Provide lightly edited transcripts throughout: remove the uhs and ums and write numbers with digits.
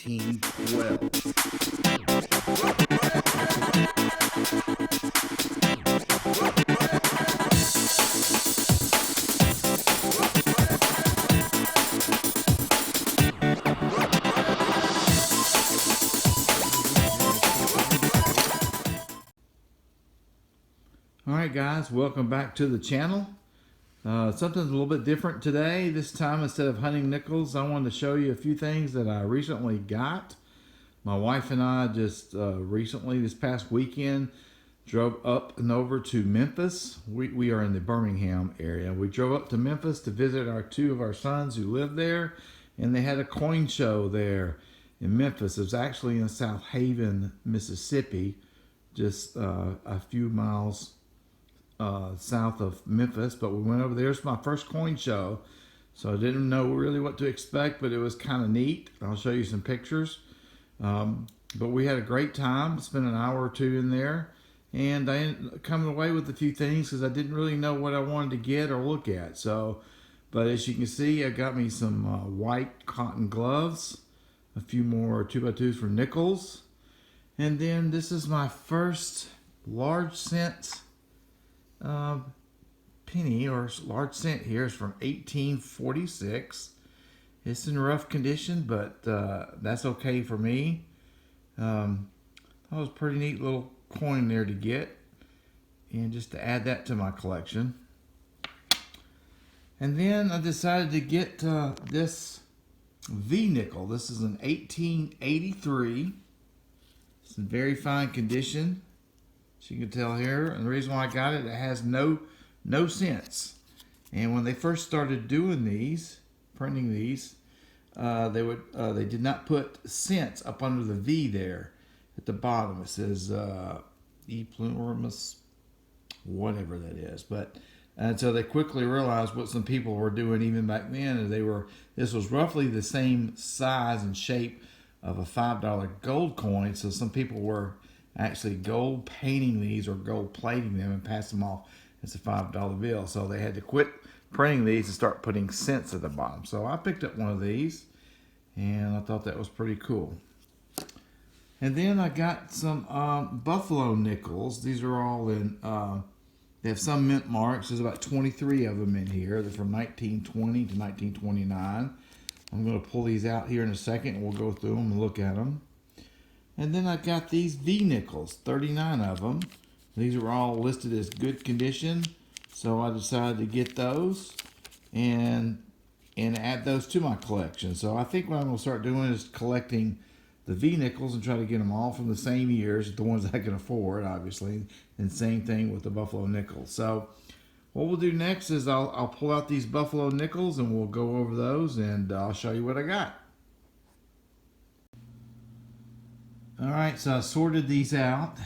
Alright guys, welcome back to the channel. Something's a little bit different today. This time, instead of hunting nickels, I wanted to show you a few things that I recently got. My wife and I just recently, this past weekend, drove up and over to Memphis. We are in the Birmingham area. We drove up to Memphis to visit two of our sons who live there, and they had a coin show there in Memphis. It was actually in South Haven, Mississippi, just a few miles south of Memphis, but we went over there. It's my first coin show, so I didn't know really what to expect, but it was kind of neat. I'll show you some pictures. But we had a great time. Spent an hour or two in there, and I ended up coming away with a few things because I didn't really know what I wanted to get or look at. But as you can see, I got me some white cotton gloves, a few more 2x2s for nickels, and then this is my first large cent penny or large cent here. Is from 1846. It's in rough condition, but that's okay for me. That was a pretty neat little coin there to get, and just to add that to my collection. And then I decided to get this V nickel. This is an 1883. It's in very fine condition, as you can tell here. And the reason why I got it, it has no cents. And when they first started doing these, printing these, they did not put cents up under the V there at the bottom. It says E plurimus, whatever that is. And so they quickly realized what some people were doing even back then, and this was roughly the same size and shape of a $5 gold coin. So some people were actually gold painting these or gold plating them and pass them off as a $5 bill. So they had to quit printing these and start putting cents at the bottom. So I picked up one of these, and I thought that was pretty cool. And then I got some buffalo nickels. These are all in, they have some mint marks. There's about 23 of them in here. They're from 1920 to 1929. I'm going to pull these out here in a second, and we'll go through them and look at them. And then I got these V nickels, 39 of them. These are all listed as good condition, so I decided to get those and add those to my collection. So I think what I'm going to start doing is collecting the V nickels and try to get them all from the same years, the ones I can afford, obviously. And same thing with the buffalo nickels. So what we'll do next is I'll pull out these buffalo nickels and we'll go over those, and I'll show you what I got. Alright, so I sorted these out,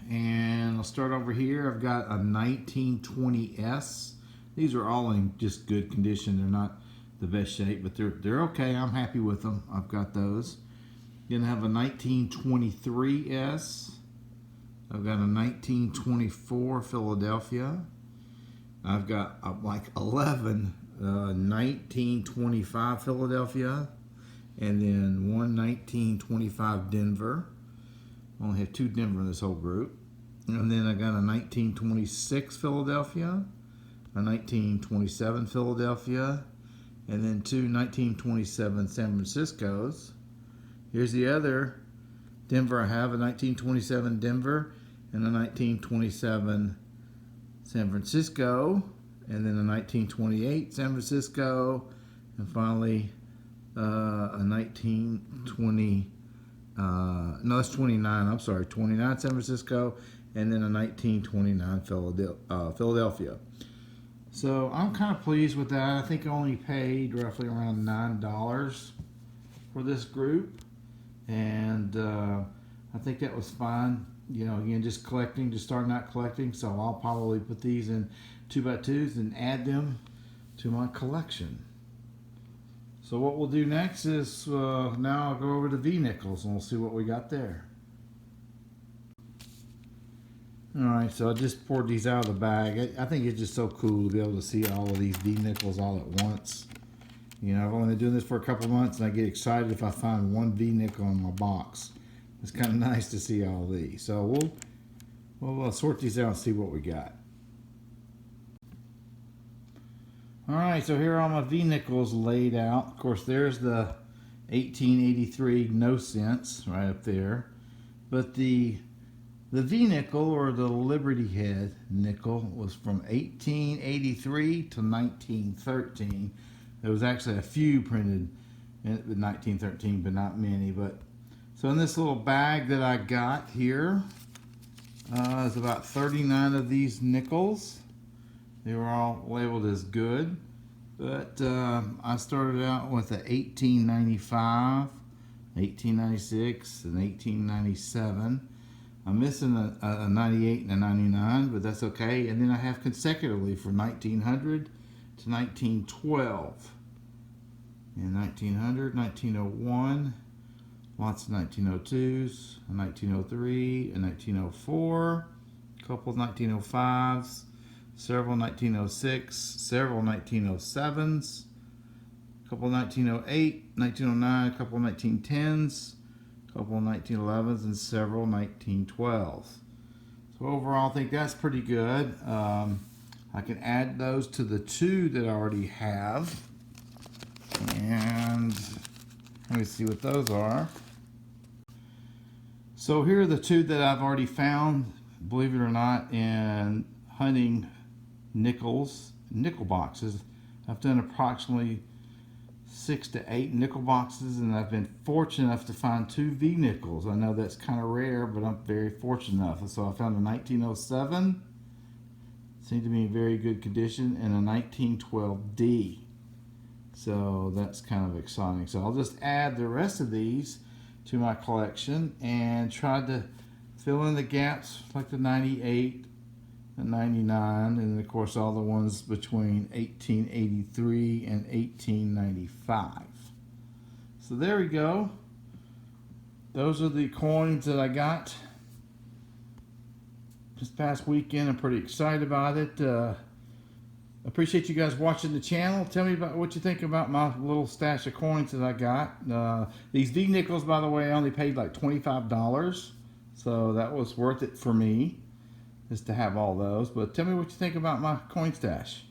and I'll start over here. I've got a 1920S. These are all in just good condition. They're not the best shape, but they're okay. I'm happy with them. I've got those. Then I have a 1923S. I've got a 1924 Philadelphia. I've got like 11 1925 Philadelphia, and then one 1925 Denver. I only have two Denver in this whole group. And then I got a 1926 Philadelphia, a 1927 Philadelphia, and then two 1927 San Franciscos. Here's the other Denver. I have a 1927 Denver and a 1927 San Francisco, and then a 1928 San Francisco, and finally a 1920, no, that's 29, I'm sorry, 29 San Francisco, and then a 1929 Philadelphia. So I'm kind of pleased with that. I think I only paid roughly around $9 for this group, and I think that was fine. You know, again, just collecting, just starting out collecting, so I'll probably put these in 2x2s and add them to my collection. So what we'll do next is now I'll go over to V nickels and we'll see what we got there. Alright, so I just poured these out of the bag. I think it's just so cool to be able to see all of these V nickels all at once. You know, I've only been doing this for a couple months, and I get excited if I find one V-nickel in my box. It's kind of nice to see all these. So we'll sort these out and see what we got. All right, so here are all my V-nickels laid out. Of course, there's the 1883 no cents right up there. But the V-nickel, or the Liberty Head nickel, was from 1883 to 1913. There was actually a few printed in 1913, but not many. But so in this little bag that I got here, there's about 39 of these nickels. They were all labeled as good, but I started out with a 1895, 1896, and 1897. I'm missing a 98 and a 99, but that's okay. And then I have consecutively from 1900 to 1912. In 1900, 1901, lots of 1902s, a 1903, a 1904, a couple of 1905s, several 1906, several 1907s, a couple of 1908, 1909, a couple of 1910s, a couple of 1911s, and several 1912s. So overall, I think that's pretty good. I can add those to the two that I already have. And let me see what those are. So here are the two that I've already found, believe it or not, in hunting nickel boxes. I've done approximately 6 to 8 nickel boxes, and I've been fortunate enough to find 2 V-nickels. I know that's kind of rare, but I'm very fortunate enough. So I found a 1907, seemed to be in very good condition, and a 1912D. So that's kind of exciting. So I'll just add the rest of these to my collection and try to fill in the gaps like the 98 and 99, and then of course all the ones between 1883 and 1895. So there we go. Those are the coins that I got this past weekend. I'm pretty excited about it. Appreciate you guys watching the channel. Tell me about what you think about my little stash of coins that I got. These V-nickels, by the way, I only paid like $25, so that was worth it for me, just to have all those. But tell me what you think about my coin stash.